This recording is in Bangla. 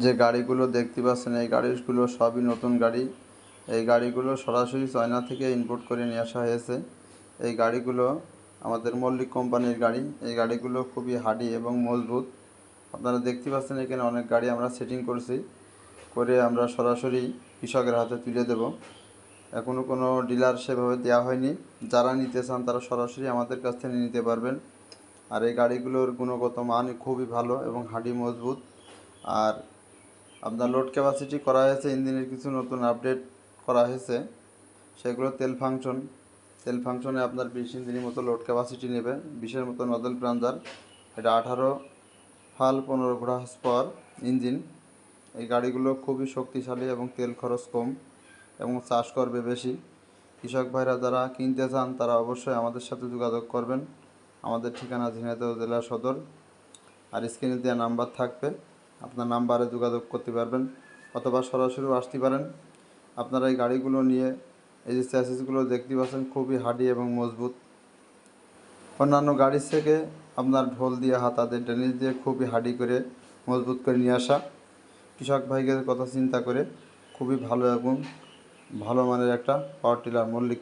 যে গাড়িগুলো দেখতে পাচ্ছেন এই গাড়িগুলো সবই নতুন গাড়ি। এই গাড়িগুলো সরাসরি চায়না থেকে ইম্পোর্ট করে নিয়ে আসা হয়েছে। এই গাড়িগুলো আমাদের মল্লিক কোম্পানির গাড়ি। এই গাড়িগুলো খুবই হার্ডি এবং মজবুত। আপনারা দেখতে পাচ্ছেন এখানে অনেক গাড়ি আমরা সেটিং করে আমরা সরাসরি কৃষকের হাতে তুলে দেব। এখনও কোনো ডিলার সেভাবে দেওয়া হয়নি। যারা নিতে চান তারা সরাসরি আমাদের কাছ থেকে নিতে পারবেন। আর এই গাড়িগুলোর গুণগত মান খুবই ভালো এবং হার্ডি মজবুত। আর আপনার লোড ক্যাপাসিটি করা হয়েছে, ইঞ্জিনের কিছু নতুন আপডেট করা হয়েছে, সেগুলো তেল ফাংশনে আপনার 20 ইঞ্চির মতো লোড ক্যাপাসিটি নেবে, 20-এর মতো নজল প্লাঞ্জার। এটা 18 ফাল 15 ঘোড়া পাওয়ার ইঞ্জিন। এই গাড়িগুলো খুবই শক্তিশালী এবং তেল খরচ কম এবং চাষ করবে বেশি। কৃষক ভাইরা যারা কিনতে চান তারা অবশ্যই আমাদের সাথে যোগাযোগ করবেন। আমাদের ঠিকানা ঝিনাইদহ জেলা সদর। আর স্ক্রিনে দেওয়া নাম্বার থাকবে, আপনার নাম্বারে যোগাযোগ করতে পারবেন অথবা সরাসরিও আসতে পারেন। আপনারা এই গাড়িগুলো নিয়ে এই যে চ্যাসিসগুলো দেখতে পাচ্ছেন খুবই হার্ডি এবং মজবুত। অন্যান্য গাড়ির থেকে আপনার ঢোল দিয়ে হাতাতে ড্রেনেজ দিয়ে খুবই হার্ডি করে মজবুত করে নিয়ে আসা। কৃষক ভাইদের কথা চিন্তা করে খুবই ভালো এবং ভালো মানের একটা পাওয়ার টিলার মল্লিক